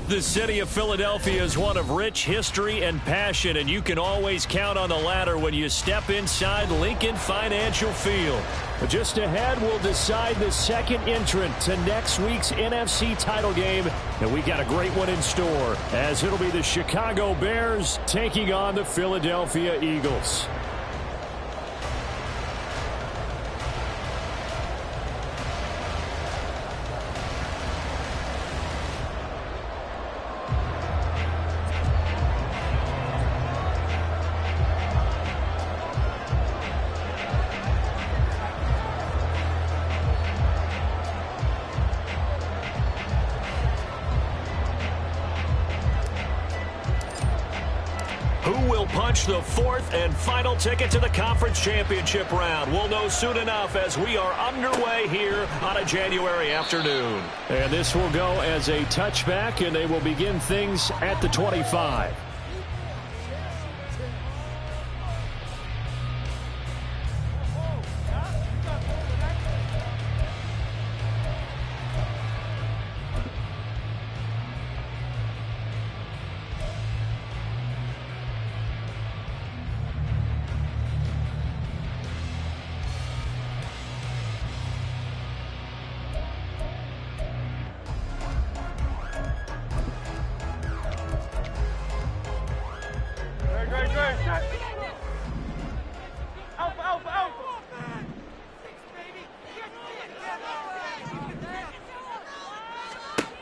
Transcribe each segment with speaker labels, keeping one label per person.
Speaker 1: The city of Philadelphia is one of rich history and passion, and you can always count on the ladder when you step inside Lincoln Financial Field. But just ahead, we'll decide the second entrant to next week's NFC title game, and we got a great one in store, as it'll be the Chicago Bears taking on the Philadelphia Eagles. The fourth and final ticket to the conference championship round. We'll know soon enough as we are underway here on a January afternoon. And this will go as a touchback, and they will begin things at the 25.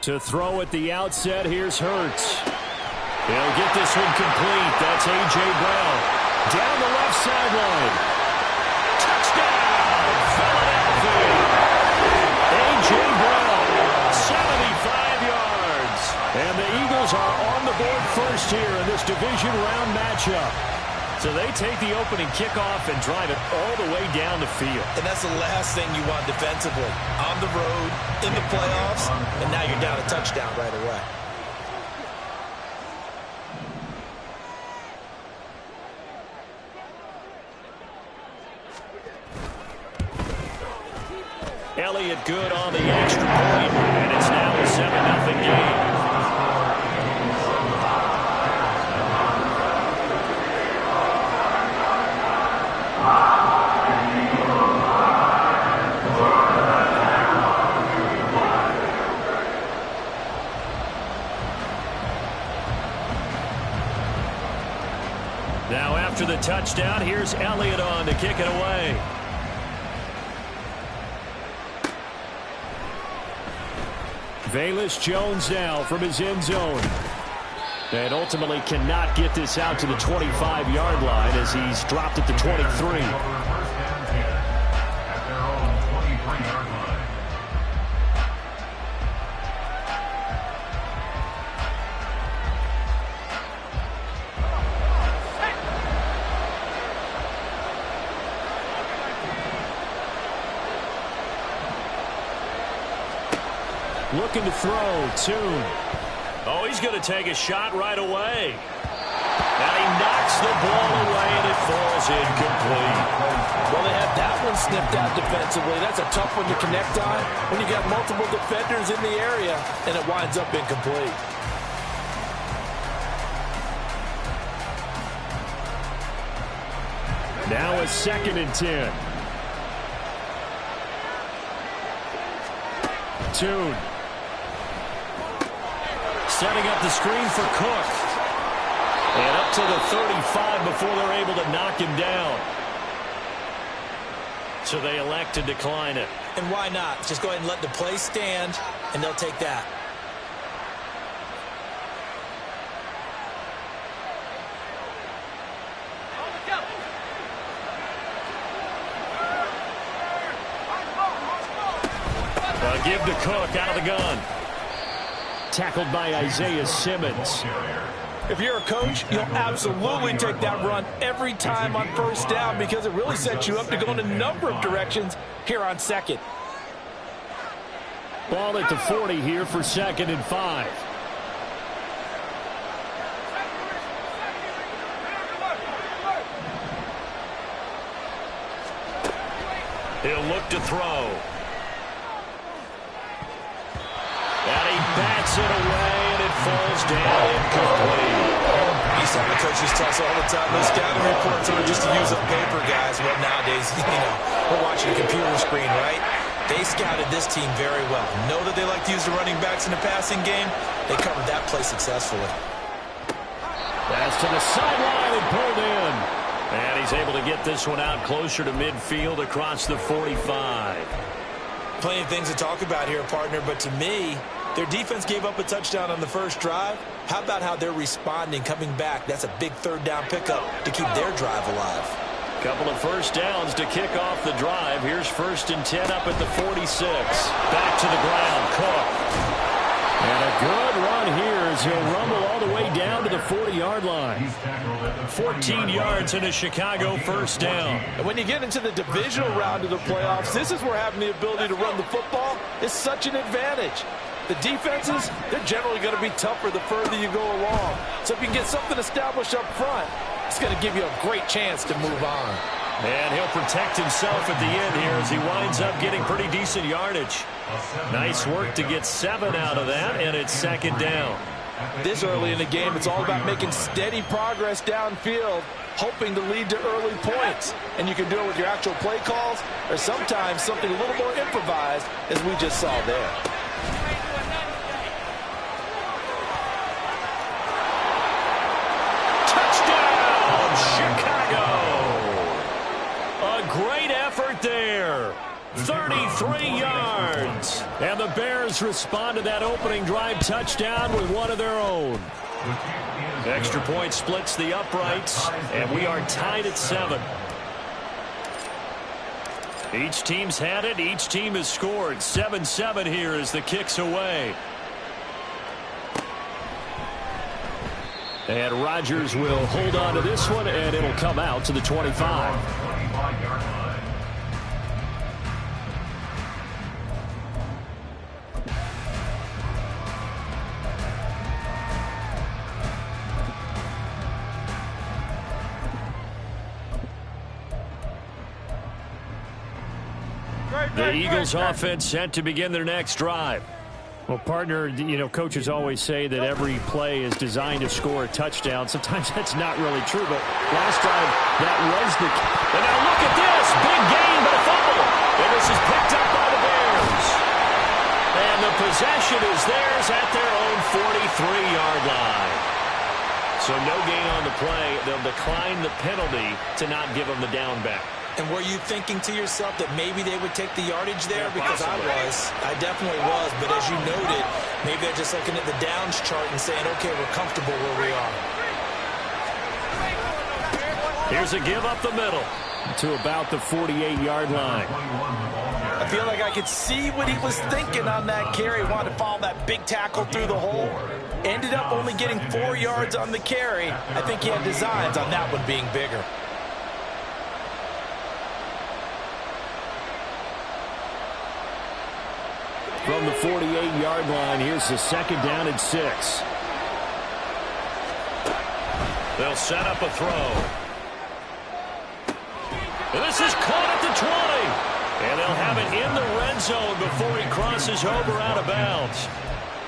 Speaker 1: To throw at the outset, here's Hurts. He'll get this one complete. That's A.J. Brown. Down the left sideline. Touchdown, Philadelphia. A.J. Brown, 75 yards. And the Eagles are on the board first here in this division round matchup. So they take the opening kickoff and drive it all the way down the field.
Speaker 2: And that's the last thing you want defensively. On the road, in the playoffs, and now you're down a touchdown right away.
Speaker 1: Elliott good on the extra point, and it's now a 7-0 game. Now after the touchdown, here's Elliott on to kick it away. Velus Jones now from his end zone. And ultimately cannot get this out to the 25-yard line as he's dropped at the 23. Looking to throw, Tune. Oh, he's going to take a shot right away. And he knocks the ball away, and it falls incomplete.
Speaker 2: Well, they had that one snipped out defensively. That's a tough one to connect on when you got multiple defenders in the area, and it winds up incomplete.
Speaker 1: Now a 2nd and 10. Tune. Setting up the screen for Cook. And up to the 35 before they're able to knock him down. So they elect to decline it.
Speaker 2: And why not? Just go ahead and let the play stand, and they'll take that.
Speaker 1: Give to Cook out of the gun. Tackled by Isaiah Simmons.
Speaker 2: If you're a coach, you'll absolutely take that run every time on first down because it really sets you up to go in a number of directions here on second.
Speaker 1: Ball at the 40 here for 2nd and 5. He'll look to throw. And he bats it away, and it falls down incomplete.
Speaker 2: You saw the coaches tell us all the time, those scouting reports aren't just to use on paper, guys. Well, nowadays, we're watching a computer screen, right? They scouted this team very well. Know that they like to use the running backs in the passing game. They covered that play successfully.
Speaker 1: Pass to the sideline and pulled in. And he's able to get this one out closer to midfield across the 45.
Speaker 2: Plenty of things to talk about here, partner, but to me, their defense gave up a touchdown on the first drive. How about how they're responding, coming back? That's a big third down pickup to keep their drive alive.
Speaker 1: Couple of first downs to kick off the drive. Here's 1st and 10 up at the 46. Back to the ground, Cook. And a good run here as he'll rumble all the way down to the 40-yard line. 14 yards and a Chicago first down.
Speaker 2: And when you get into the divisional round of the playoffs, this is where having the ability to run the football is such an advantage. The defenses, they're generally going to be tougher the further you go along. So if you can get something established up front, it's going to give you a great chance to move on.
Speaker 1: And he'll protect himself at the end here as he winds up getting pretty decent yardage. Nice work to get 7 out of that, and it's 2nd down.
Speaker 2: This early in the game, it's all about making steady progress downfield, hoping to lead to early points. And you can do it with your actual play calls or sometimes something a little more improvised, as we just saw there.
Speaker 1: Great effort there. 33 yards. And the Bears respond to that opening drive touchdown with one of their own. Extra point splits the uprights, and we are tied at 7. Each team's had it. Each team has scored. 7-7 here as the kick's away. And Rodgers will hold on to this one, and it'll come out to the 25. The Eagles offense set to begin their next drive. Well, partner, coaches always say that every play is designed to score a touchdown. Sometimes that's not really true, but last drive, that was the... And now look at this! Big gain, but a fumble! And this is picked up by the Bears. And the possession is theirs at their own 43-yard line. So no gain on the play. They'll decline the penalty to not give them the down back.
Speaker 2: And were you thinking to yourself that maybe they would take the yardage there? Because I definitely was. But as you noted, maybe they're just looking at the downs chart and saying, okay, we're comfortable where we are.
Speaker 1: Here's a give up the middle to about the 48-yard line.
Speaker 2: I feel like I could see what he was thinking on that carry. He wanted to follow that big tackle through the hole. Ended up only getting 4 yards on the carry. I think he had designs on that one being bigger.
Speaker 1: From the 48-yard line, here's the 2nd down and 6. They'll set up a throw. And this is caught at the 20. And they'll have it in the red zone before he crosses over out of bounds.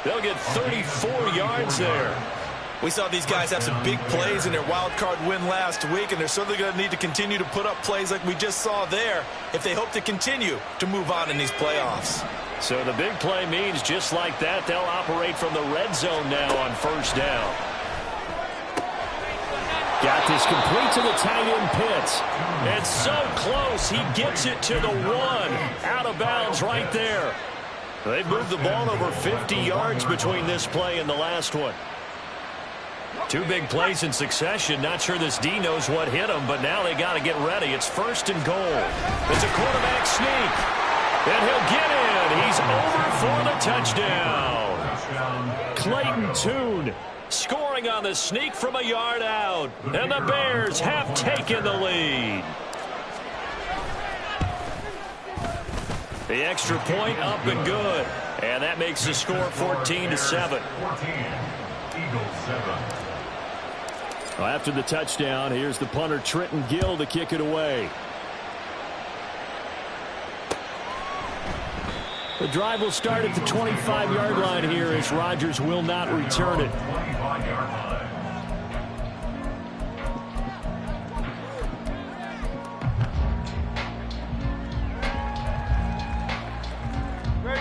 Speaker 1: They'll get 34 yards there.
Speaker 2: We saw these guys have some big plays in their wild card win last week, and they're certainly going to need to continue to put up plays like we just saw there if they hope to continue to move on in these playoffs.
Speaker 1: So the big play means just like that, they'll operate from the red zone now on 1st down. Got this complete to the tight end Pitts. And so close, he gets it to the 1. Out of bounds right there. They've moved the ball over 50 yards between this play and the last one. 2 big plays in succession. Not sure this D knows what hit him, but now they got to get ready. It's 1st and goal. It's a quarterback sneak. And he'll get in. He's over for the touchdown. Clayton Tune scoring on the sneak from a yard out. And the Bears have taken the lead. The extra point up and good. And that makes the score 14-7. Well, after the touchdown, here's the punter Trenton Gill to kick it away. The drive will start at the 25-yard line here as Rodgers will not return it.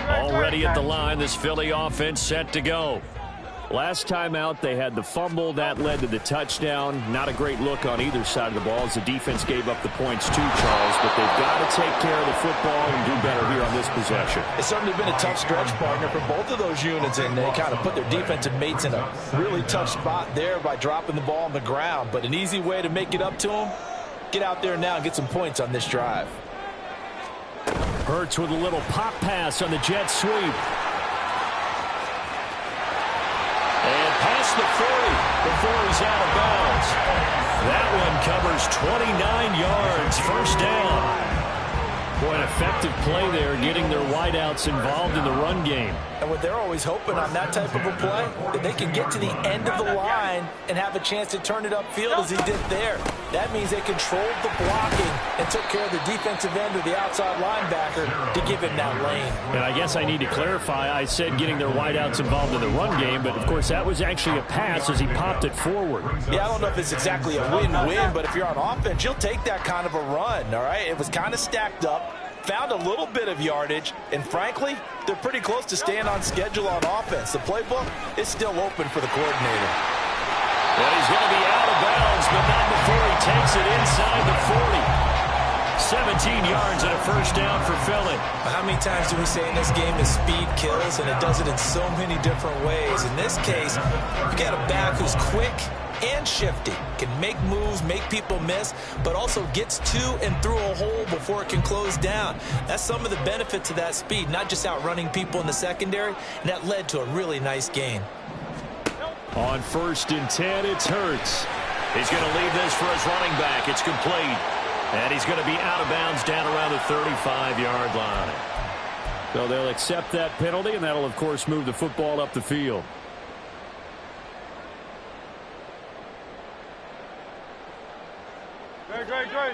Speaker 1: Already at the line, this Philly offense set to go. Last time out, they had the fumble. That led to the touchdown. Not a great look on either side of the ball as the defense gave up the points too, Charles. But they've got to take care of the football and do better here on this possession.
Speaker 2: It's certainly been a tough stretch, partner, for both of those units, and they kind of put their defensive mates in a really tough spot there by dropping the ball on the ground. But an easy way to make it up to them, get out there now and get some points on this drive.
Speaker 1: Hurts with a little pop pass on the jet sweep. And past the 40 before he's out of bounds. That one covers 29 yards. First down. Boy, an effective play there, getting their wideouts involved in the run game.
Speaker 2: And what they're always hoping on that type of a play, that they can get to the end of the line and have a chance to turn it upfield as he did there. That means they controlled the blocking and took care of the defensive end or the outside linebacker to give him that lane.
Speaker 1: And I guess I need to clarify, I said getting their wideouts involved in the run game, but of course that was actually a pass as he popped it forward.
Speaker 2: Yeah, I don't know if it's exactly a win-win, but if you're on offense, you'll take that kind of a run, all right? It was kind of stacked up. Found a little bit of yardage, and frankly, they're pretty close to staying on schedule on offense. The playbook is still open for the coordinator.
Speaker 1: And he's going to be out of bounds, but not before he takes it inside the 40. 17 yards and a first down for Philly.
Speaker 2: How many times do we say in this game that speed kills, and it does it in so many different ways? In this case, you got a back who's quick and shifty, can make moves, make people miss, but also gets to and through a hole before it can close down. That's some of the benefits of that speed, not just outrunning people in the secondary, and that led to a really nice gain.
Speaker 1: On 1st and 10, it's Hurts. He's going to leave this for his running back. It's complete. And he's going to be out of bounds down around the 35-yard line. So they'll accept that penalty, and that'll, of course, move the football up the field.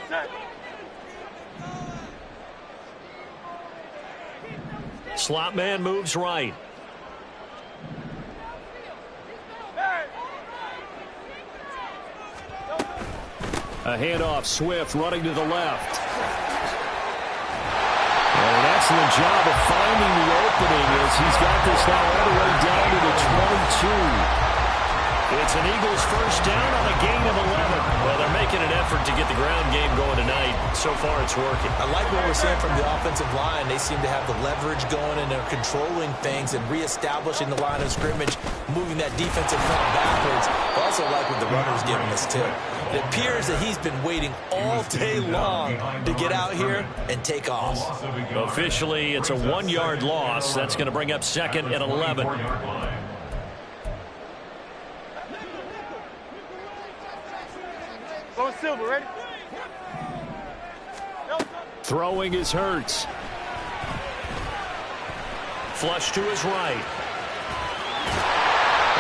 Speaker 3: Set.
Speaker 1: Slot man moves right. A handoff, Swift running to the left. And an excellent job of finding the opening as he's got this now all the way down to the 22. It's an Eagles first down on a gain of 11. Well, they're making an effort to get the ground game going tonight. So far, it's working.
Speaker 2: I like what we're seeing from the offensive line. They seem to have the leverage going, and they're controlling things and reestablishing the line of scrimmage, moving that defensive front backwards. I also like what the runner's giving us, too. It appears that he's been waiting all day long to get out here and take off.
Speaker 1: Officially, it's a 1-yard loss. That's going to bring up 2nd and 11.
Speaker 3: Silver, ready?
Speaker 1: Throwing is Hurts. Flush to his right.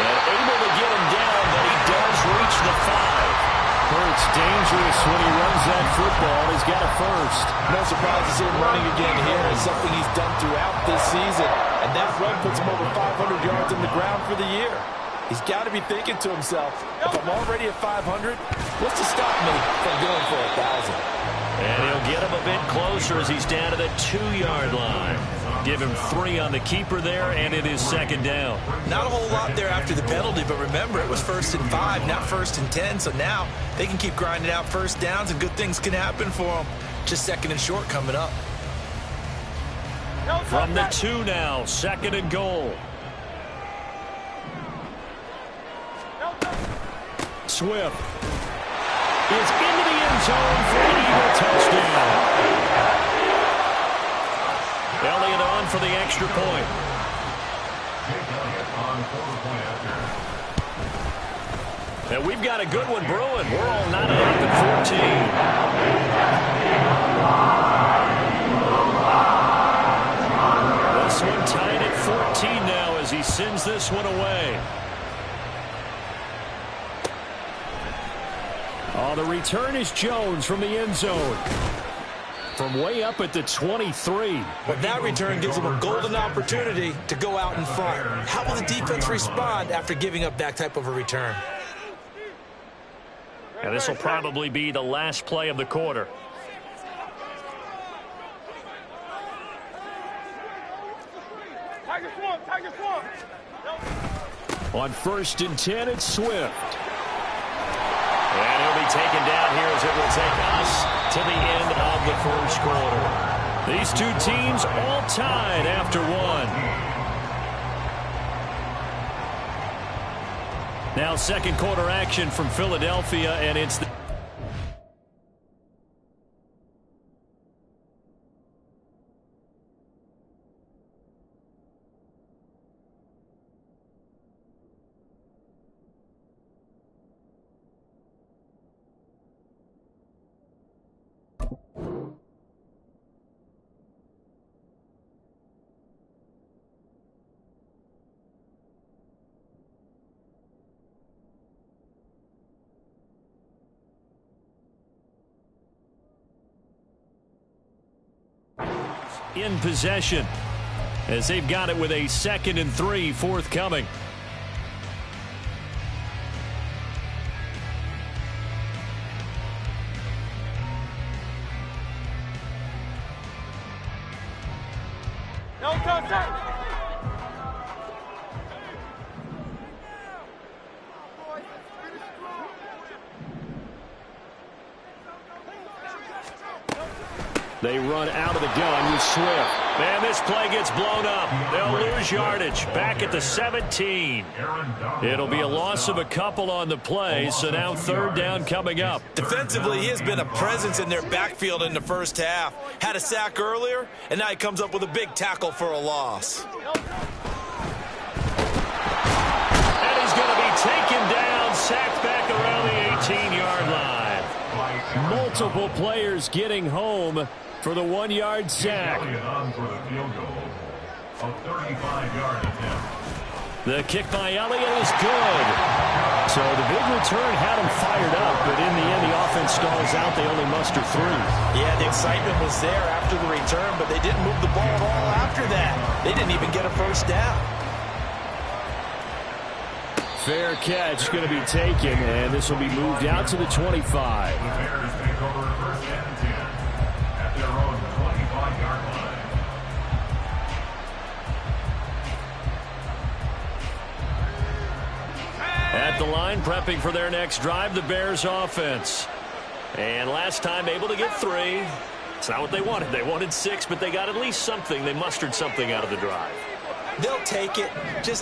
Speaker 1: And able to get him down, but he does reach the 5. Hurts dangerous when he runs that football. He's got a first.
Speaker 2: No surprise to see him running again here. It's something he's done throughout this season. And that run puts him over 500 yards on the ground for the year. He's got to be thinking to himself, if I'm already at 500, what's to stop me from going for 1,000?
Speaker 1: And he'll get him a bit closer as he's down to the 2-yard line. Give him 3 on the keeper there, and it is 2nd down.
Speaker 2: Not a whole lot there after the penalty, but remember, it was 1st and 5, not 1st and 10. So now they can keep grinding out first downs, and good things can happen for them. Just 2nd and short coming up.
Speaker 1: From the 2 now, 2nd and goal. Swift is into the end zone for an Eagle touchdown. Elliott on for the extra point. And we've got a good one brewing. We're all knotted up at 14. This one tied at 14 now as he sends this one away. Oh, the return is Jones from the end zone. from way up at the 23.
Speaker 2: But that return gives them a golden opportunity to go out in front. How will the defense respond after giving up that type of a return?
Speaker 1: And this will probably be the last play of the quarter. On 1st and 10, it's Swift. And he'll be taken down here as it will take us to the end of the first quarter. These two teams all tied after one. Now second quarter action from Philadelphia, and it's the in possession as they've got it with a 2nd and 3 forthcoming. They run out of the gun with Swift. And this play gets blown up. They'll lose yardage back at the 17. It'll be a loss of a couple on the play, so now 3rd down coming up.
Speaker 2: Defensively, he has been a presence in their backfield in the first half. Had a sack earlier, and now he comes up with a big tackle for a loss.
Speaker 1: And he's going to be taken down, sacked back around the 18-yard line. Multiple players getting home for the 1-yard sack. The kick by Elliott is good. So the big return had him fired up, but in the end the offense stalls out. They only muster 3.
Speaker 2: Yeah, the excitement was there after the return, but they didn't move the ball at all after that. They didn't even get a first down.
Speaker 1: Fair catch going to be taken, and this will be moved out to the 25.
Speaker 3: The Bears take over 1st and 10 at their own 25-yard line.
Speaker 1: At the line, prepping for their next drive, the Bears offense. And last time able to get 3. It's not what they wanted. They wanted 6, but they got at least something. They mustered something out of the drive.
Speaker 2: They'll take it.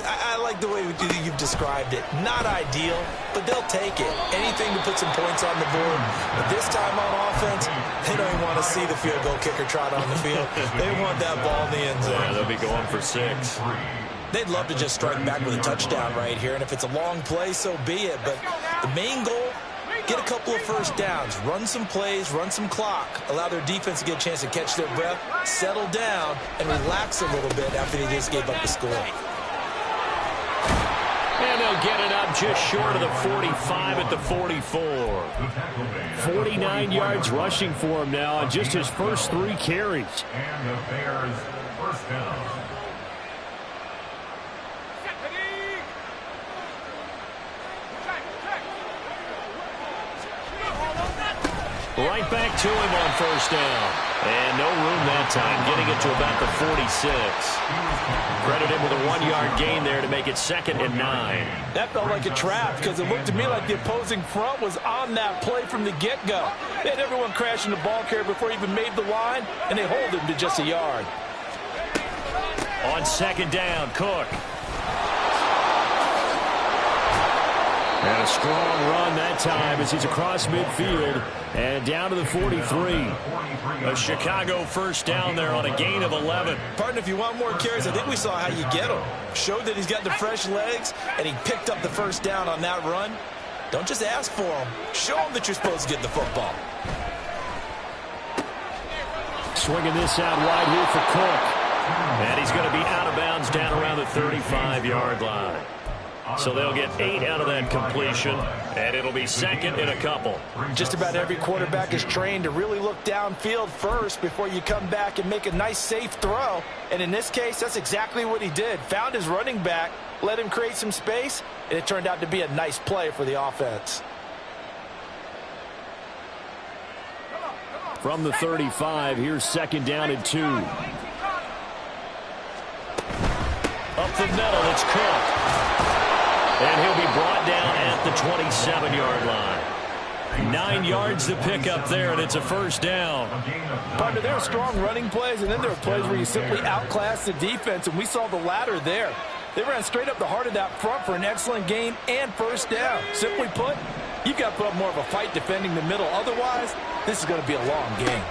Speaker 2: I like the way you've described it. Not ideal, but they'll take it. Anything to put some points on the board. But this time on offense, they don't even want to see the field goal kicker trot on the field. They want that ball in the end zone.
Speaker 1: Yeah, they'll be going for 6.
Speaker 2: They'd love to just strike back with a touchdown right here, and if it's a long play, so be it. But the main goal, get a couple of first downs, run some plays, run some clock, allow their defense to get a chance to catch their breath, settle down, and relax a little bit after they just gave up the score.
Speaker 1: And they'll get it up just short of the 45 at the 44. 49 yards rushing for him now on just his first 3 carries.
Speaker 3: And the Bears first down.
Speaker 1: Right back to him on first down. And no room that time, getting it to about the 46. Credit him with a 1-yard gain there to make it 2nd and 9.
Speaker 2: That felt like a trap because it looked to me like the opposing front was on that play from the get-go. They had everyone crashing the ball carrier before he even made the line, and they hold him to just a yard.
Speaker 1: On 2nd down, Cook. And a strong run that time as he's across midfield and down to the 43. A Chicago first down there on a gain of 11.
Speaker 2: Partner, if you want more carries, I think we saw how you get him. Showed that he's got the fresh legs, and he picked up the first down on that run. Don't just ask for him. Show him that you're supposed to get the football.
Speaker 1: Swinging this out wide here for Cook. And he's going to be out of bounds down around the 35-yard line. So they'll get 8 out of that completion, and it'll be second in a couple.
Speaker 2: Just about every quarterback is trained to really look downfield first before you come back and make a nice, safe throw. And in this case, that's exactly what he did. Found his running back, let him create some space, and it turned out to be a nice play for the offense.
Speaker 1: From the 35, here's second down and 2. Up the middle, it's Cook. And he'll be brought down at the 27-yard line. 9 yards to pick up there, and it's a first down.
Speaker 2: Partner, there are strong running plays, and then there are plays where you simply outclass the defense, and we saw the latter there. They ran straight up the heart of that front for an excellent game and first down. Simply put, you've got to put up more of a fight defending the middle. Otherwise, this is going to be a long game.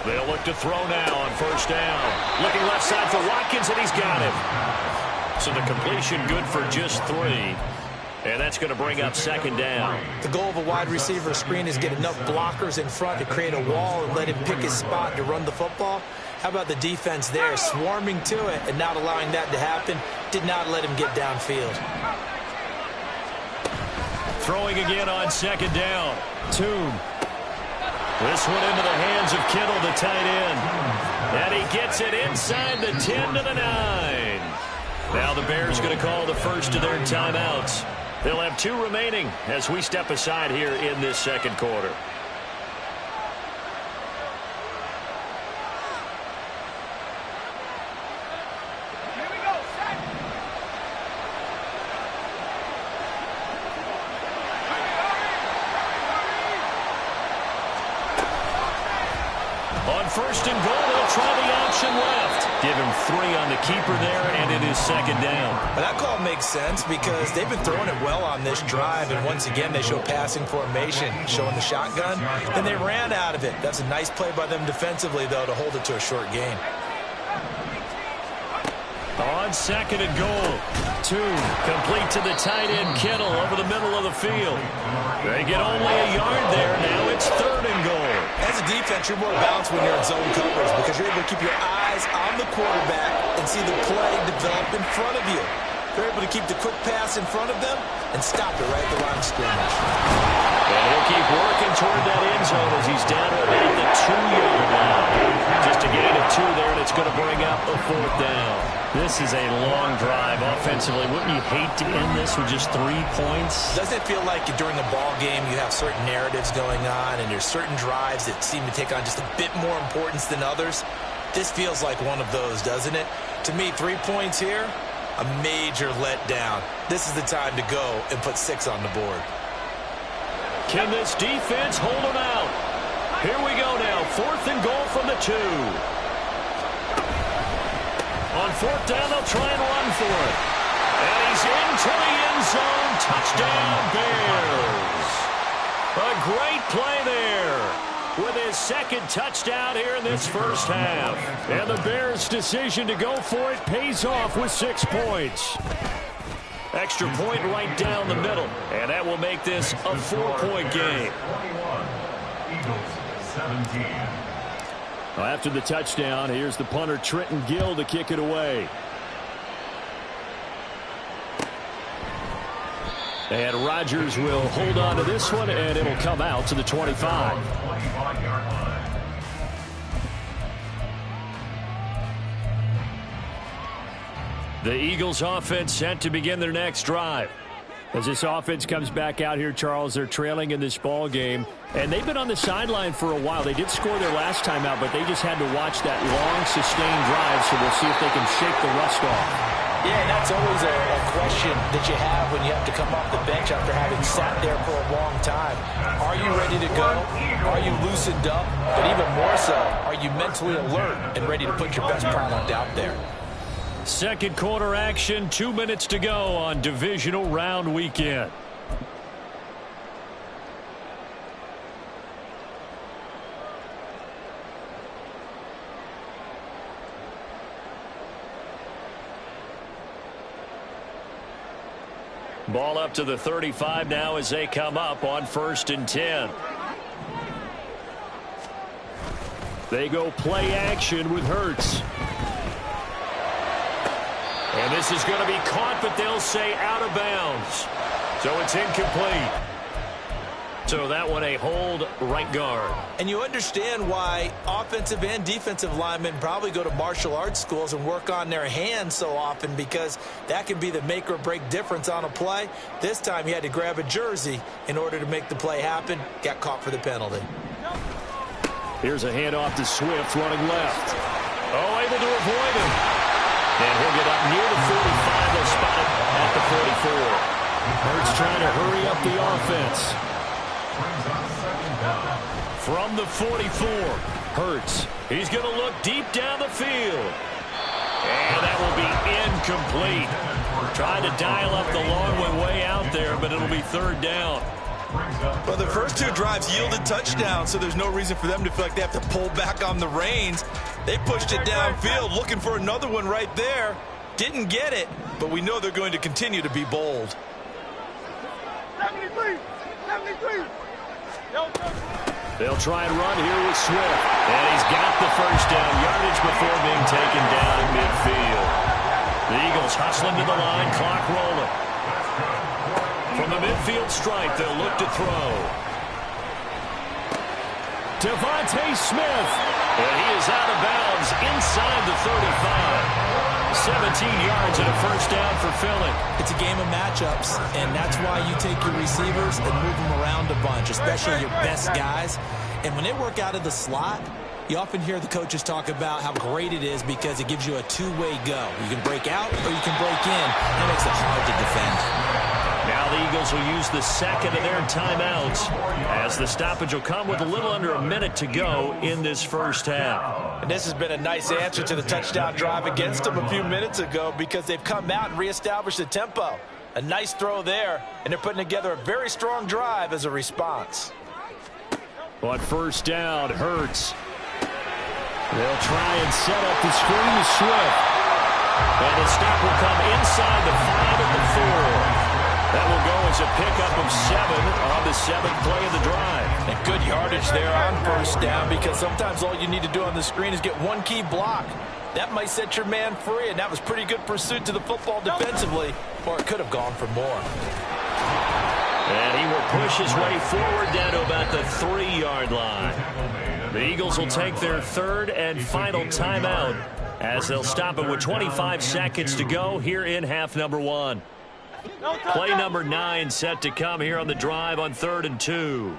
Speaker 1: They'll look to throw now on first down. Looking left side for Watkins, and he's got him. So the completion good for just 3. And that's going to bring up second down.
Speaker 2: The goal of a wide receiver screen is get enough blockers in front to create a wall and let him pick his spot to run the football. How about the defense there, swarming to it and not allowing that to happen? Did not let him get downfield.
Speaker 1: Throwing again on second down. Tomb. This one into the hands of Kittle, the tight end. And he gets it inside the 10 to the 9. Now the Bears going to call the first of their timeouts. They'll have 2 remaining as we step aside here in this second quarter. First and goal, they'll try the option left. Give him 3 on the keeper there, and it is second down.
Speaker 2: Well, that call makes sense because they've been throwing it well on this drive, and once again they show passing formation, showing the shotgun, and they ran out of it. That's a nice play by them defensively, though, to hold it to a short gain.
Speaker 1: On second and goal, Tomb complete to the tight end Kittle over the middle of the field. They get only a yard there. Now it's third and goal.
Speaker 2: As a defense, you're more balanced when you're in zone coverage because you're able to keep your eyes on the quarterback and see the play develop in front of you. They're able to keep the quick pass in front of them and stop it right at the line of scrimmage.
Speaker 1: And he'll keep working toward that end zone as he's down at the 2-yard line. Just a gain of 2 there, and it's going to bring up a fourth down. This is a long drive offensively. Wouldn't you hate to end this with just 3 points?
Speaker 2: Doesn't it feel like during a ball game you have certain narratives going on and there's certain drives that seem to take on just a bit more importance than others? This feels like one of those, doesn't it? To me, 3 points here, a major letdown. This is the time to go and put 6 on the board.
Speaker 1: Can this defense hold them out? Here we go now. 4th and goal from the 2. On 4th down, they'll try and run for it. And he's into the end zone. Touchdown, Bears. A great play there with his second touchdown here in this first half. And the Bears' decision to go for it pays off with 6 points. Extra point right down the middle. And that will make this a 4-point game.
Speaker 3: 21, Eagles 17.
Speaker 1: Well, after the touchdown, here's the punter Trenton Gill to kick it away. And Rodgers will hold on to this one, and it'll come out to the 25.
Speaker 3: 25-yard line.
Speaker 1: The Eagles offense set to begin their next drive. As this offense comes back out here, Charles, they're trailing in this ball game. And they've been on the sideline for a while. They did score their last time out, but they just had to watch that long, sustained drive, so we'll see if they can shake the rust off.
Speaker 2: Yeah, and that's always a question that you have when you have to come off the bench after having sat there for a long time. Are you ready to go? Are you loosened up? But even more so, are you mentally alert and ready to put your best product out there?
Speaker 1: Second quarter action, 2 minutes to go on divisional round weekend. Ball up to the 35 now as they come up on 1st and 10. They go play action with Hurts. And And this is going to be caught, but they'll say out of bounds. So it's incomplete. So that one a hold right guard.
Speaker 2: And you understand why offensive and defensive linemen probably go to martial arts schools and work on their hands so often, because that can be the make or break difference on a play. This time he had to grab a jersey in order to make the play happen. Got caught for the penalty.
Speaker 1: Here's a handoff to Swift running left. Oh, able to avoid him. And he'll get up near the 45. They'll spot it at the 44. Hurts trying to hurry up the offense. From the 44, Hurts. He's going to look deep down the field. And that will be incomplete. Trying to dial up the long one way out there, but it'll be third down.
Speaker 2: Well, the first two drives yielded touchdowns, so there's no reason for them to feel like they have to pull back on the reins. They pushed it downfield, looking for another one right there. Didn't get it, but we know they're going to continue to be bold.
Speaker 4: 73.
Speaker 1: They'll try and run here with Swift. And he's got the first down yardage before being taken down at midfield. The Eagles hustling to the line, clock rolling. From the midfield stripe, they'll look to throw. Devontae Smith. And he is out of bounds inside the 35. 17 yards and a first down for Philly.
Speaker 2: It's a game of matchups, and that's why you take your receivers and move them around a bunch, especially your best guys. And when they work out of the slot, you often hear the coaches talk about how great it is because it gives you a two-way go. You can break out or you can break in. That makes it hard to defend.
Speaker 1: Now the Eagles will use the second of their timeouts as the stoppage will come with a little under a minute to go in this first half.
Speaker 2: And this has been a nice answer to the touchdown drive against them a few minutes ago, because they've come out and reestablished the tempo. A nice throw there, and they're putting together a very strong drive as a response.
Speaker 1: On first down, Hurts. They'll try and set up the screen to Swift. And the stop will come inside the 5 at the 4. That will go as a pickup of 7 on the 7th play of the drive.
Speaker 2: And good yardage there on first down, because sometimes all you need to do on the screen is get one key block. That might set your man free, and that was pretty good pursuit to the football defensively, or it could have gone for more.
Speaker 1: And he will push his way forward down to about the 3-yard line. The Eagles will take their third and final timeout as they'll stop it with 25 seconds to go here in half number 1. Play number 9 set to come here on the drive on 3rd and 2.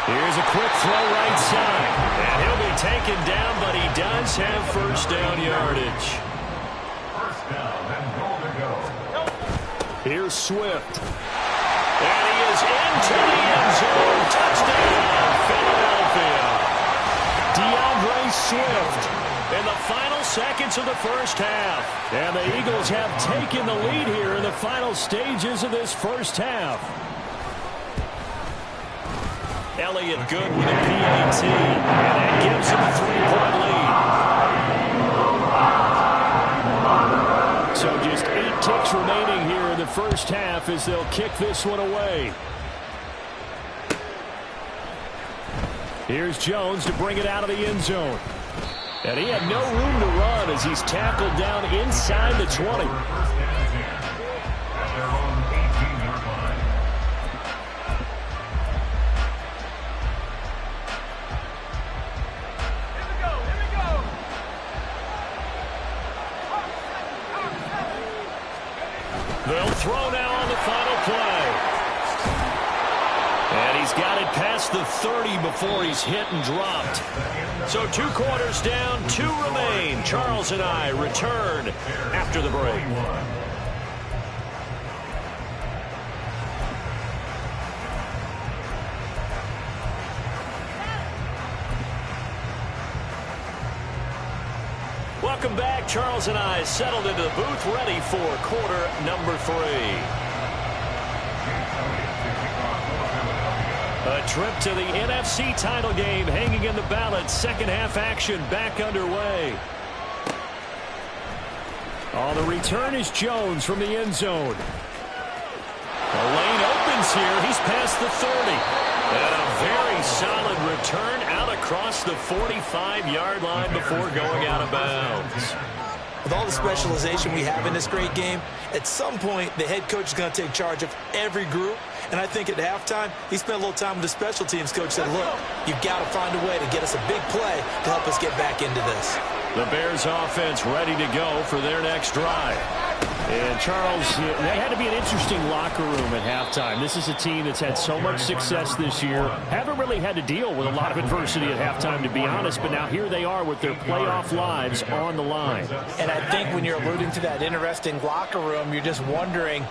Speaker 1: Here's a quick throw right side. And he'll be taken down, but he does have first down yardage.
Speaker 3: First down and goal to go.
Speaker 1: Here's Swift. And he is into the end zone. Touchdown, Philadelphia. DeAndre Swift in the final seconds of the first half. And the Eagles have taken the lead here in the final stages of this first half. Elliott good with a PAT. And that gives him a 3-point lead. So just 8 ticks remaining here in the first half as they'll kick this one away. Here's Jones to bring it out of the end zone. And he had no room to run as he's tackled down inside the 20.
Speaker 3: At their own 18-yard line.
Speaker 4: Here we go.
Speaker 1: They'll throw now on the final play. And he's got it past the 30 before he's hit and dropped. So 2 quarters down, 2 remain. Charles and I return after the break. Welcome back. Charles and I settled into the booth, ready for quarter number 3. A trip to the NFC title game hanging in the balance. Second half action back underway. On the return is Jones from the end zone. The lane opens here. He's past the 30. And a very solid return out across across the 45-yard line before going out of bounds.
Speaker 2: With all the specialization we have in this great game, at some point the head coach is going to take charge of every group. And I think at halftime, he spent a little time with the special teams coach, said, look, you've got to find a way to get us a big play to help us get back into this.
Speaker 1: The Bears offense ready to go for their next drive. And Charles, they had to be an interesting locker room at halftime. This is a team that's had so much success this year. Haven't really had to deal with a lot of adversity at halftime, to be honest. But now here they are with their playoff lives on the line.
Speaker 4: And I think when you're alluding to that interesting locker room, you're just wondering,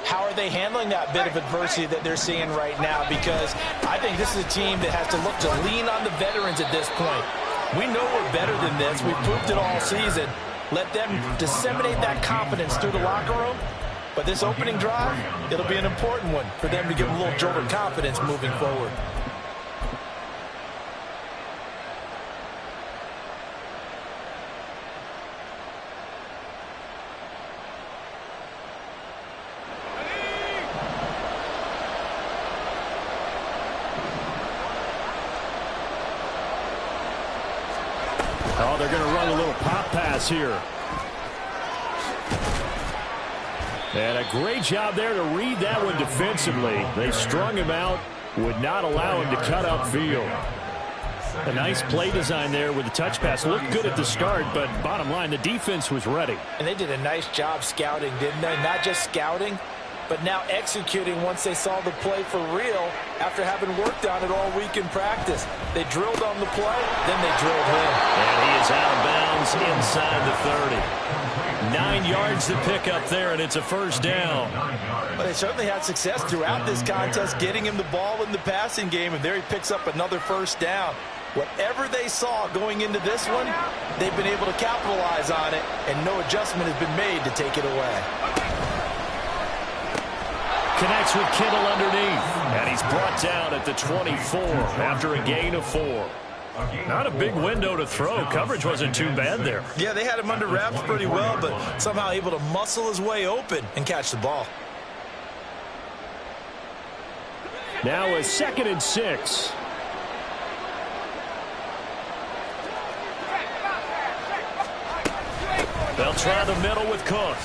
Speaker 4: how are they handling that bit of adversity that they're seeing right now? Because I think this is a team that has to look to lean on the veterans at this point. We know we're better than this. We've proved it all season. Let them disseminate that confidence through the locker room. But this opening drive, it'll be an important one for them to give them a little jolt of confidence moving forward.
Speaker 1: Oh, they're going to run a little pop pass here. And a great job there to read that one defensively. They strung him out, would not allow him to cut upfield. A nice play design there with the touch pass. Looked good at the start, but bottom line, the defense was ready.
Speaker 4: And they did a nice job scouting, didn't they? Not just scouting, but now executing once they saw the play for real after having worked on it all week in practice. They drilled on the play, then they drilled him.
Speaker 1: And he is out of bounds inside the 30. 9 yards to pick up there, and it's a first down.
Speaker 2: But they certainly had success throughout this contest, getting him the ball in the passing game, and there he picks up another first down. Whatever they saw going into this one, they've been able to capitalize on it, and no adjustment has been made to take it away.
Speaker 1: Connects with Kittle underneath, and he's brought down at the 24 after a gain of 4. Not a big window to throw. Coverage wasn't too bad there.
Speaker 2: Yeah, they had him under wraps pretty well, but somehow able to muscle his way open and catch the ball.
Speaker 1: Now a 2nd and 6. They'll try the middle with Cook.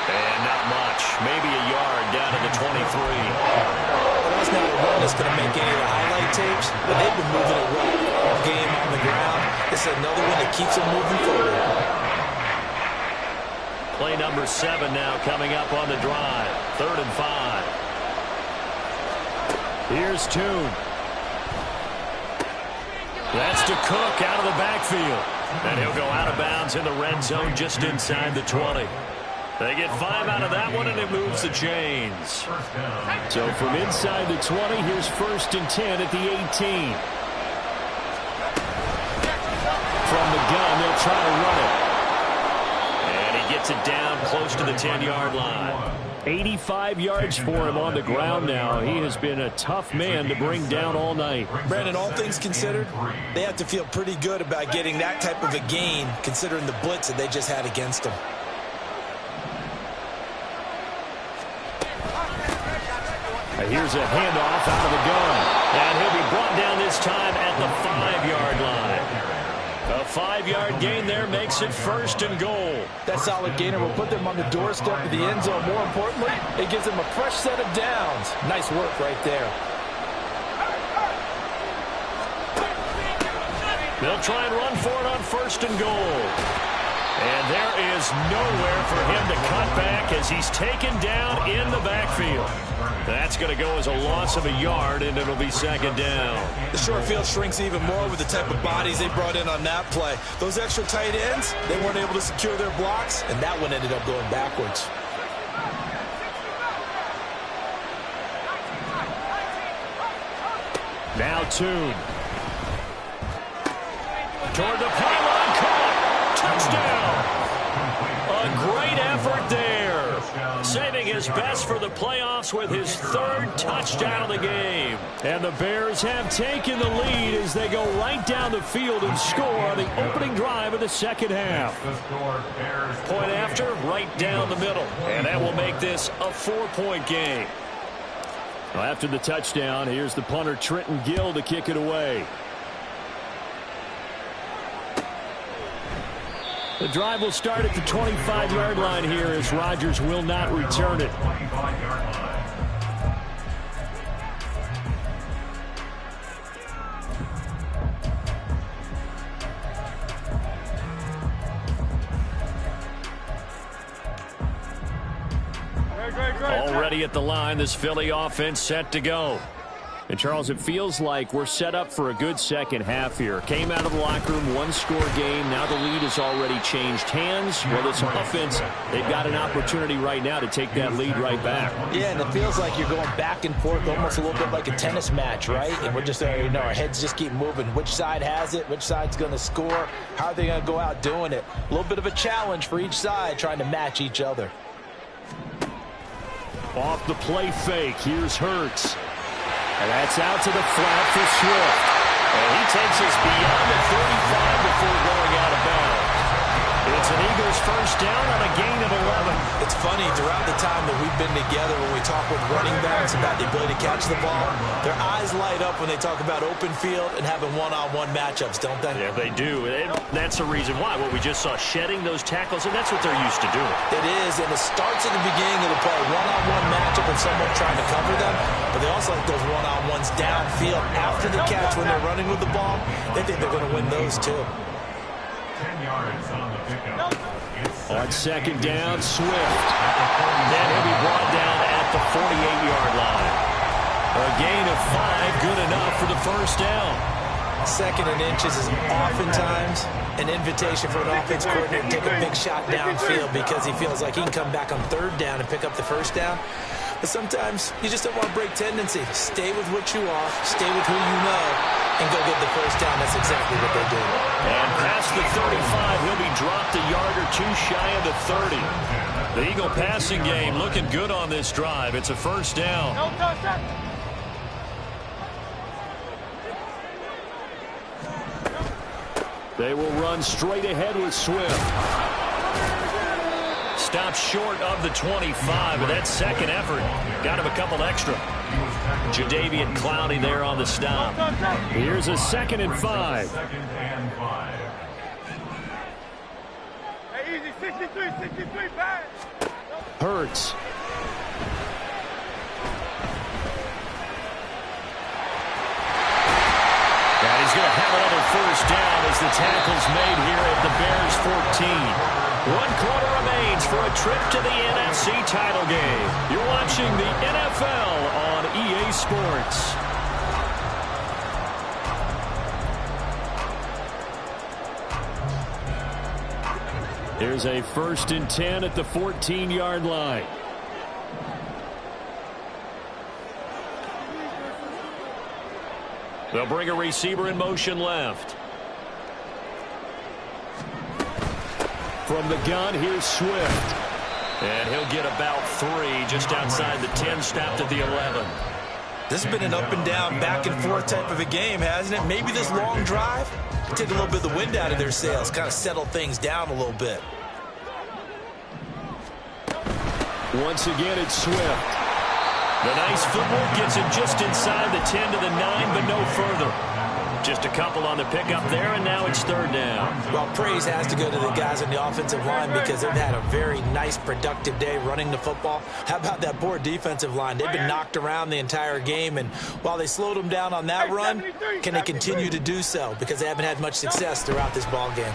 Speaker 1: And not much. Maybe a yard down to the 23.
Speaker 2: Well, that's not a run that's going to make any of the highlight tapes, but they've been moving it well. All game on the ground. This is another one that keeps them moving forward.
Speaker 1: Play number 7 now coming up on the drive. 3rd and 5. Here's Toon. That's to Cook out of the backfield. And he'll go out of bounds in the red zone just inside the 20. They get 5 out of that one, and it moves the chains. So from inside the 20, here's 1st and 10 at the 18. From the gun, they'll try to run it. And he gets it down close to the 10-yard line. 85 yards for him on the ground now. He has been a tough man to bring down all night.
Speaker 2: Brandon, all things considered, they have to feel pretty good about getting that type of a gain, considering the blitz that they just had against them.
Speaker 1: Here's a handoff out of the gun. And he'll be brought down this time at the 5-yard line. A 5-yard gain there makes it 1st and goal.
Speaker 4: That solid gainer will put them on the doorstep of the end zone. More importantly, it gives them a fresh set of downs. Nice work right there.
Speaker 1: They'll try and run for it on 1st and goal. And there is nowhere for him to cut back as he's taken down in the backfield. That's going to go as a loss of a yard, and it'll be 2nd down.
Speaker 2: The short field shrinks even more with the type of bodies they brought in on that play. Those extra tight ends, they weren't able to secure their blocks, and that one ended up going backwards.
Speaker 1: Now Toon. Toward the pylon, caught. Touchdown. A great effort there. Saving his best for the playoffs with his 3rd touchdown of the game. And the Bears have taken the lead as they go right down the field and score on the opening drive of the 2nd half. Point after, right down the middle. And that will make this a 4-point game. Well, after the touchdown, here's the punter Trenton Gill to kick it away. The drive will start at the 25-yard line here as Rodgers will not return it.
Speaker 3: 25-yard line.
Speaker 1: Already at the line, this Philly offense set to go. And, Charles, it feels like we're set up for a good second half here. Came out of the locker room, one-score game. Now the lead has already changed hands. Well, this offense, they've got an opportunity right now to take that lead right back.
Speaker 4: Yeah, and it feels like you're going back and forth almost a little bit like a tennis match, right? And we're just there, our heads just keep moving. Which side has it? Which side's going to score? How are they going to go out doing it? A little bit of a challenge for each side trying to match each other.
Speaker 1: Off the play fake, here's Hurts. And that's out to the flat for Swift. And he takes us beyond the 35 before going out of bounds. It's an Eagles first down on a gain of 11.
Speaker 4: It's funny, throughout the time that we've been together, when we talk with running backs about the ability to catch the ball, their eyes light up when they talk about open field and having one-on-one matchups, don't they?
Speaker 1: Yeah, they do. And that's the reason why. What we just saw, shedding those tackles, and that's what they're used to doing.
Speaker 4: It is, and it starts at the beginning of the play, one-on-one matchup and someone trying to cover them, but they also like those one-on-ones downfield after the catch when they're running with the ball. They think they're going to win those, too.
Speaker 3: 10 yards on the pickup.
Speaker 1: On second down, Swift. Then he'll be brought down at the 48-yard line. A gain of 5, good enough for the first down.
Speaker 4: Second and inches is oftentimes an invitation for an offense coordinator to take a big shot downfield because he feels like he can come back on third down and pick up the first down. But sometimes you just don't want to break tendency. Stay with what you are, stay with who you know, and go get the first down. That's exactly what they do.
Speaker 1: And past the 35, he'll be dropped a yard or two shy of the 30. The Eagle passing game looking good on this drive. It's a first down. They will run straight ahead with Swift. Stopped short of the 25, but that second effort got him a couple extra. Jadeveon Clowney there on the stop. Here's a 2nd and 5.
Speaker 3: Second and 5.
Speaker 5: Hey, easy, 63, back.
Speaker 1: Hurts. And he's going to have another first down as the tackle's made here at the Bears 14. 1 quarter remains for a trip to the NFC title game. You're watching the NFL on EA Sports. Here's a 1st and 10 at the 14-yard line. They'll bring a receiver in motion left. From the gun, here's Swift. And he'll get about 3 just outside the 10, stopped at the 11.
Speaker 4: This has been an up and down, back and forth type of a game, hasn't it? Maybe this long drive could take a little bit of the wind out of their sails, kind of settle things down a little bit.
Speaker 1: Once again, it's Swift. The nice footwork gets him just inside the 10 to the 9, but no further. Just a couple on the pickup there, and now it's 3rd down.
Speaker 4: Well, praise has to go to the guys on the offensive line because they've had a very nice, productive day running the football. How about that poor defensive line? They've been knocked around the entire game, and while they slowed them down on that run, can they continue to do so? Because they haven't had much success throughout this ball game.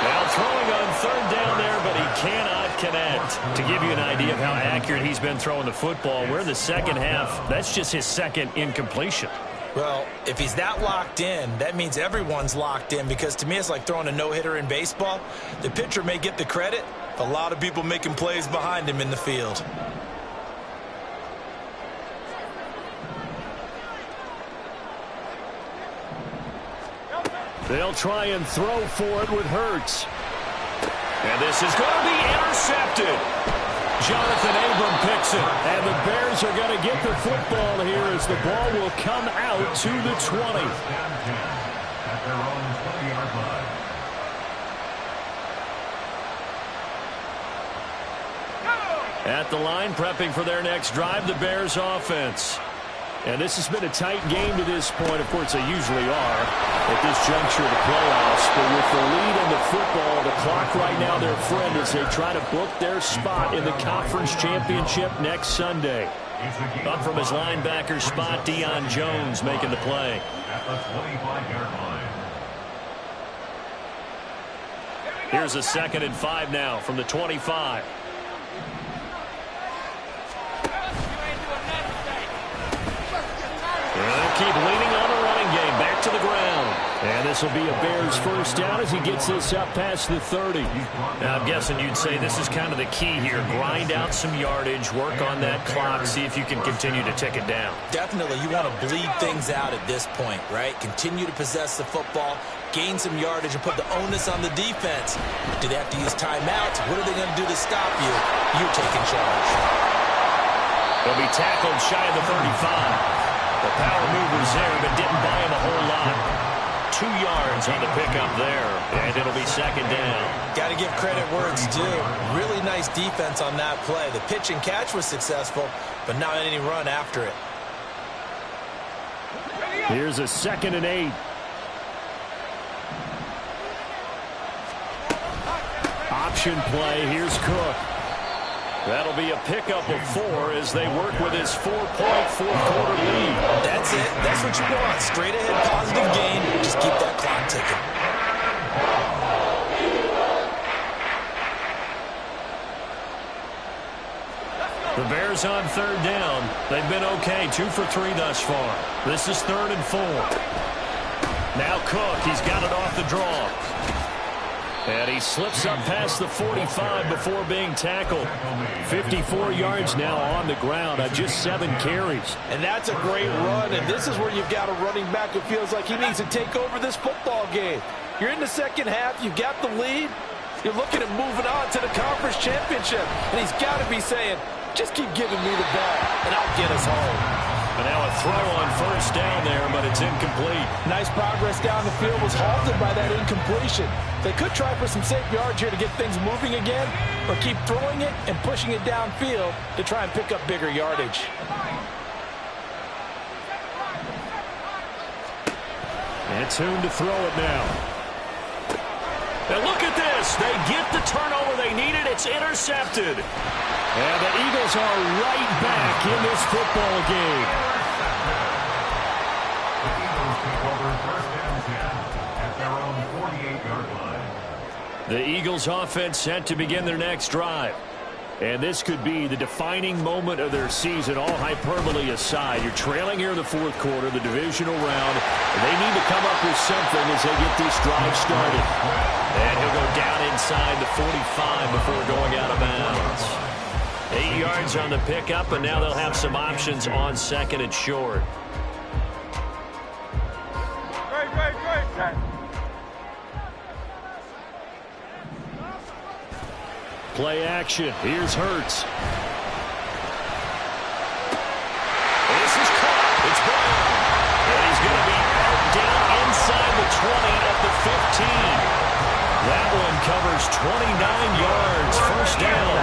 Speaker 1: Now throwing on 3rd down there, but he cannot connect. To give you an idea of how accurate he's been throwing the football, we're in the second half. That's just his 2nd incompletion.
Speaker 4: Well, if he's that locked in, that means everyone's locked in because to me it's like throwing a no-hitter in baseball. The pitcher may get the credit, but a lot of people making plays behind him in the field.
Speaker 1: They'll try and throw for it with Hurts. And this is going to be intercepted. Jonathan Abram picks it, and the Bears are going to get the football here as the ball will come out to the 20.
Speaker 3: At their own 20-yard line.
Speaker 1: At the line, prepping for their next drive, the Bears offense. And this has been a tight game to this point. Of course, they usually are at this juncture of the playoffs. But with the lead in the football, the clock right now their friend as they try to book their spot in the conference championship next Sunday. Up from his linebacker spot, Deion Jones making the play.
Speaker 3: At the 25-yard line.
Speaker 1: Here's a 2nd and 5 now from the 25. Keep leaning on the running game. Back to the ground. And this will be a Bears first down as he gets this up past the 30. Now, I'm guessing you'd say this is kind of the key here. Grind out some yardage, work on that clock, see if you can continue to tick it down.
Speaker 4: Definitely, you want to bleed things out at this point, right? Continue to possess the football, gain some yardage, and put the onus on the defense. Do they have to use timeouts? What are they going to do to stop you? You're taking charge.
Speaker 1: He'll be tackled shy of the 35. The power move was there, but didn't buy him a whole lot. 2 yards on the pickup there, and it'll be 2nd down.
Speaker 4: Got to give credit where it's due. Really nice defense on that play. The pitch and catch was successful, but not any run after it.
Speaker 1: Here's a 2nd and 8. Option play. Here's Cook. That'll be a pickup of 4 as they work with his 4-point fourth-quarter lead.
Speaker 4: That's it. That's what you want. Straight ahead, positive gain. Just keep that clock ticking.
Speaker 1: The Bears on 3rd down. They've been okay. 2 for 3 thus far. This is 3rd and 4. Now Cook. He's got it off the draw. And he slips up past the 45 before being tackled. 54 yards now on the ground on just 7 carries.
Speaker 2: And that's a great run, and this is where you've got a running back who feels like he needs to take over this football game. You're in the second half, you've got the lead, you're looking at moving on to the conference championship, and he's got to be saying, just keep giving me the ball, and I'll get us home.
Speaker 1: And now a throw on 1st down there, but it's incomplete.
Speaker 2: Nice progress down the field was halted by that incompletion. They could try for some safe yards here to get things moving again, or keep throwing it and pushing it downfield to try and pick up bigger yardage.
Speaker 1: And Tune to throw it now. And look at this. They get the turnover they needed. It's intercepted. And the Eagles are right back in this football game.
Speaker 3: The Eagles take over 1st and 10 at their own 48-yard line.
Speaker 1: The Eagles offense set to begin their next drive. And this could be the defining moment of their season, all hyperbole aside. You're trailing here in the 4th quarter, the divisional round. They need to come up with something as they get this drive started. And he'll go down inside the 45 before going out of bounds. 8 yards on the pickup, and now they'll have some options on 2nd and short.
Speaker 5: Great.
Speaker 1: Play action. Here's Hurts. This is caught. It's Brown. And he's going to be out down inside the 20 at the 15. That one covers 29 yards. 1st down.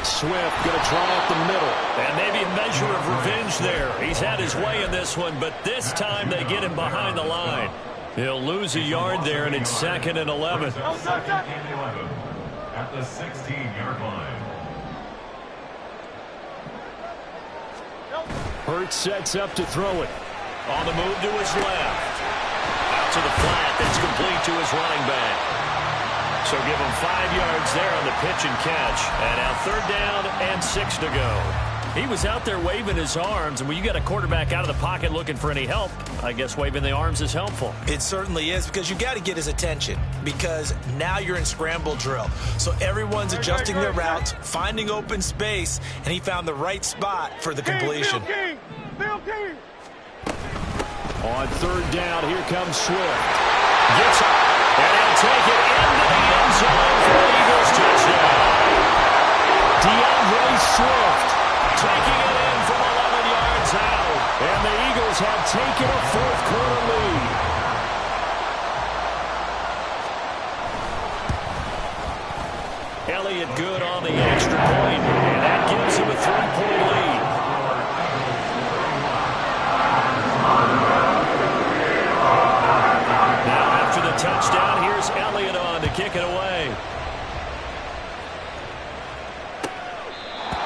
Speaker 1: Swift going to try up the middle. And maybe a measure of revenge there. He's had his way in this one, but this time they get him behind the line. He'll lose a yard there, and it's 2nd and 11.
Speaker 3: 2nd and 11 at the 16-yard line.
Speaker 1: Hurts sets up to throw it. On the move to his left. Out to the flat. That's complete to his running back. So give him 5 yards there on the pitch and catch. And now 3rd down and 6 to go. He was out there waving his arms, and when you got a quarterback out of the pocket looking for any help, I guess waving the arms is helpful.
Speaker 4: It certainly is, because you got to get his attention, because now you're in scramble drill. So everyone's adjusting their routes, finding open space, and he found the right spot for the completion.
Speaker 5: Field King.
Speaker 1: On 3rd down, here comes Swift. Gets up, and he'll take it into the end zone for the Eagles touchdown. DeAndre Swift taking it in from 11 yards out. And the Eagles have taken a 4th quarter lead. Elliott good on the point, and that gives him a 3-point lead. Now after the touchdown, here's Elliott on to kick it away.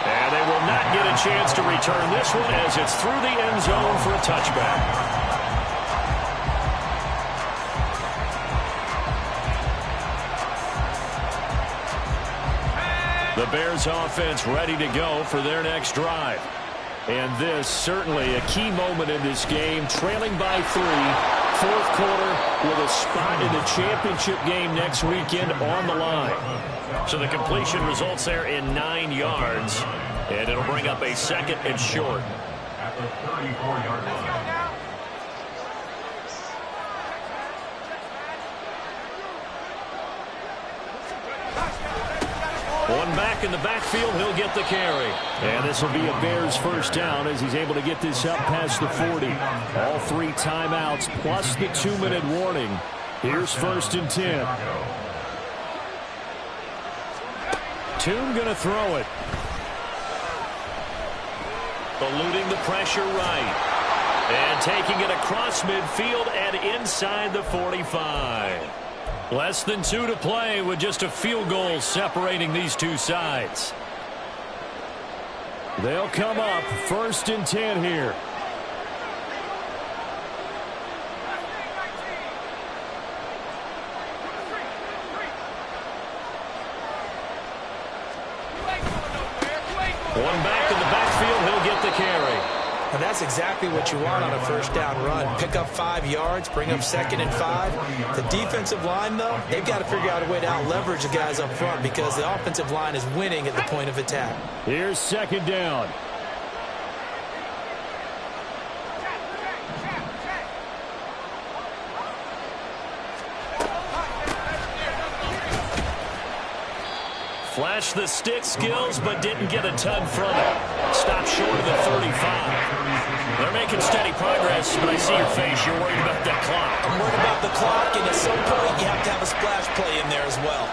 Speaker 1: And they will not get a chance to return this one as it's through the end zone for a touchback. The Bears offense ready to go for their next drive. And this certainly a key moment in this game, trailing by 3, fourth quarter with a spot in the championship game next weekend on the line. So the completion results there in 9 yards, and it'll bring up a 2nd and short.
Speaker 3: At the 34-yard line.
Speaker 1: One back in the backfield, he'll get the carry. And this will be a Bears first down as he's able to get this up past the 40. All 3 timeouts plus the 2-minute warning. Here's 1st and 10. Toon going to throw it. Eluding the pressure right. And taking it across midfield and inside the 45. Less than 2 to play with just a field goal separating these two sides. They'll come up 1st and 10 here. One back in the backfield, he'll get the carry.
Speaker 4: And that's exactly what you want on a first down run. Pick up 5 yards, bring up 2nd and 5. The defensive line, though, they've got to figure out a way to out-leverage the guys up front because the offensive line is winning at the point of attack.
Speaker 1: Here's 2nd down. Flashed the stick skills, but didn't get a ton from it. Stopped short of the 35. They're making steady progress, but I see your face. You're worried about that clock.
Speaker 4: I'm worried about the clock, and at some point, you have to have a splash play in there as well.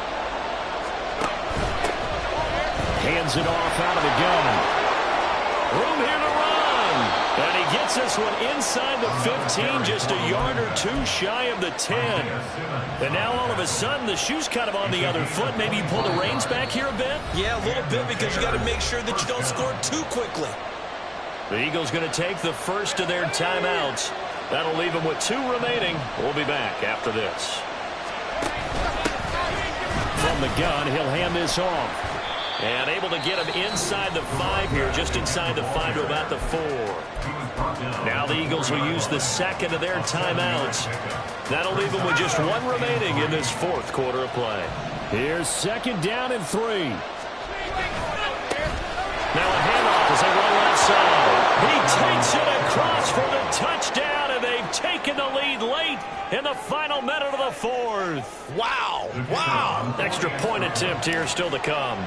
Speaker 1: Hands it off out of the gun. Room here to run. And he gets this one inside the 15, just a yard or 2 shy of the 10. And now all of a sudden, the shoe's kind of on the other foot. Maybe you pull the reins back here a bit?
Speaker 4: Yeah, a little bit because you got to make sure that you don't score too quickly.
Speaker 1: The Eagles going to take the first of their timeouts. That'll leave them with 2 remaining. We'll be back after this. From the gun, he'll hand this off. And able to get him inside the 5 here, just inside the 5 to about the 4. Now the Eagles will use the 2nd of their timeouts. That'll leave them with just 1 remaining in this 4th quarter of play. Here's 2nd down and 3. Now a handoff as they run left side. He takes it across for the touchdown, and they've taken the lead late in the final minute of the 4th. Wow. Wow. Extra point attempt here still to come.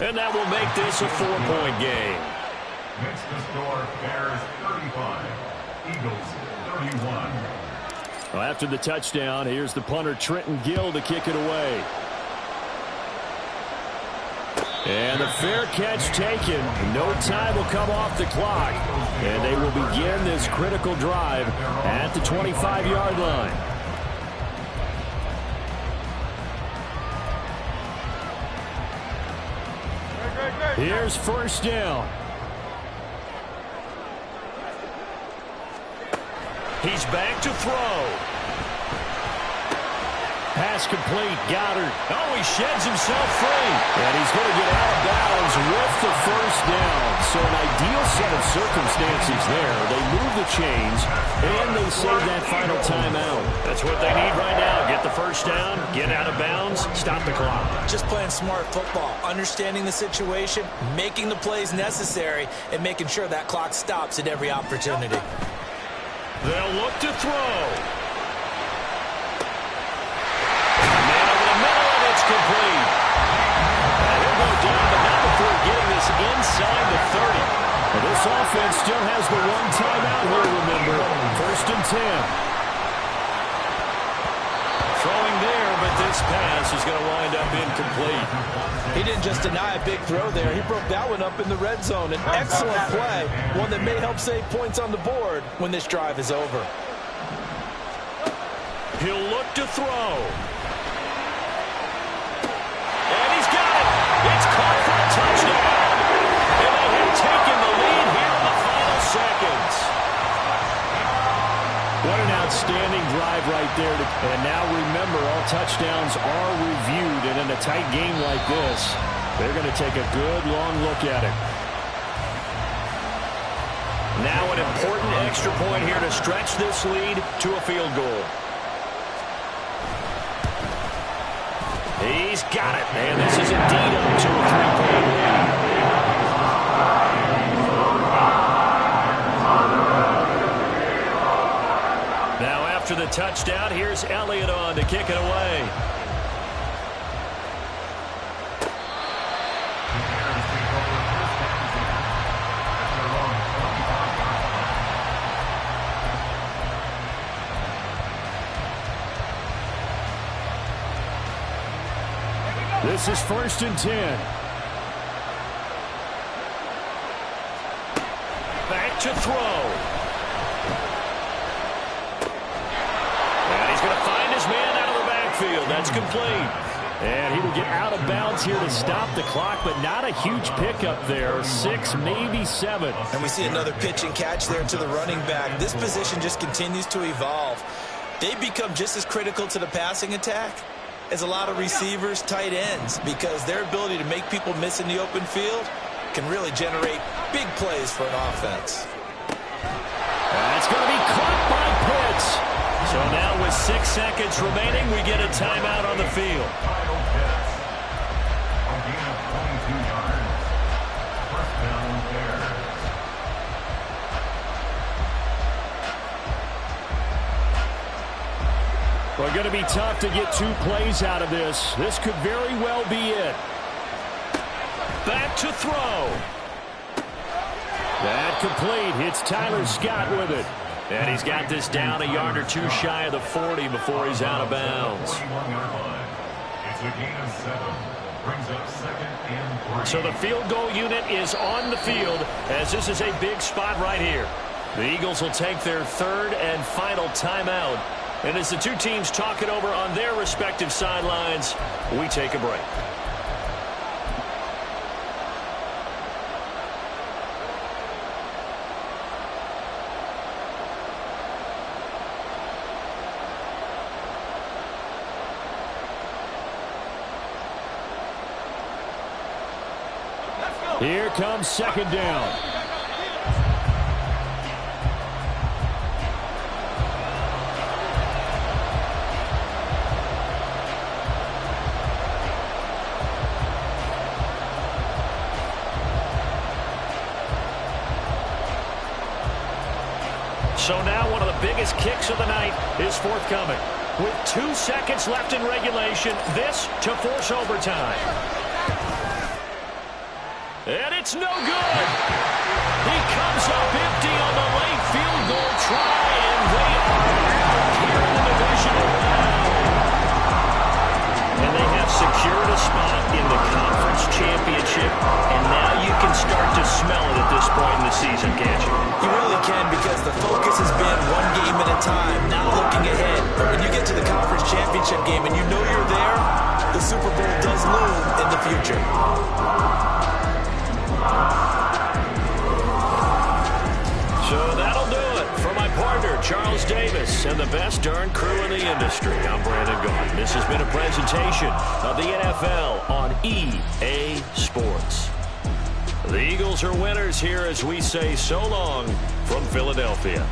Speaker 1: And that will make this a 4-point game.
Speaker 3: Makes the score Bears 35, Eagles 31.
Speaker 1: Well, after the touchdown, here's the punter Trenton Gill to kick it away. And the fair catch taken. No time will come off the clock. And they will begin this critical drive at the 25-yard line. Here's 1st down. He's back to throw. Pass complete. Goddard. Oh, he sheds himself free. And he's going to get out of bounds with the 1st down. So an ideal set of circumstances there. They move the chains, and they save that final timeout. That's what they need right now. Get the 1st down, get out of bounds, stop the clock.
Speaker 4: Just playing smart football, understanding the situation, making the plays necessary, and making sure that clock stops at every opportunity.
Speaker 1: They'll look to throw. Man over the middle, and it's complete. He'll go down, but not before getting this inside the 30. Well, this offense still has the 1 timeout here, remember. 1st and 10. Throwing there, but this this pass is going to wind up incomplete.
Speaker 2: He didn't just deny a big throw there. He broke that one up in the red zone. An excellent play, one that may help save points on the board when this drive is over.
Speaker 1: He'll look to throw. And he's got it. It's caught for a touchdown. And they have taken the lead here in the final seconds. What an outstanding drive right there. And now remember, all touchdowns are reviewed. And in a tight game like this, they're going to take a good long look at it. Now an important extra point here to stretch this lead to a field goal. He's got it. And this is indeed up to a 3-point lead. Now after the touchdown, here's Elliott on to kick it away. This is 1st and 10. Back to throw. And he's going to find his man out of the backfield. That's complete. And he will get out of bounds here to stop the clock, but not a huge pickup there. 6, maybe 7.
Speaker 4: And we see another pitch and catch there to the running back. This position just continues to evolve. They've become just as critical to the passing attack as a lot of receivers, tight ends, because their ability to make people miss in the open field can really generate big plays for an offense.
Speaker 1: That's going to be caught by Pitts. So now with 6 seconds remaining, we get a timeout on the field. Well, going to be tough to get 2 plays out of this. This could very well be it. Back to throw. That complete. It's Tyler Scott with it. And he's got this down a yard or 2 shy of the 40 before he's out of bounds.
Speaker 3: It's a gain of 7. Brings up 2nd and 3.
Speaker 1: So the field goal unit is on the field as this is a big spot right here. The Eagles will take their 3rd and final timeout. And as the 2 teams talk it over on their respective sidelines, we take a break. Here comes 2nd down. So now one of the biggest kicks of the night is forthcoming. With 2 seconds left in regulation, this to force overtime. And it's no good. He comes up empty on the late field goal try, and they are out here in the divisional round. And they have secured a spot in the conference championship, and now you can start to smell it at this point in the season, can't you?
Speaker 4: You really can, because the focus has been one game at a time, now looking ahead. But when you get to the conference championship game and you know you're there, the Super Bowl does loom in the future.
Speaker 1: So that'll do it for my partner, Charles Davis, and the best darn crew in the industry. I'm Brandon Gaughan. This has been a presentation of the NFL on EA Sports. The Eagles are winners here as we say so long from Philadelphia.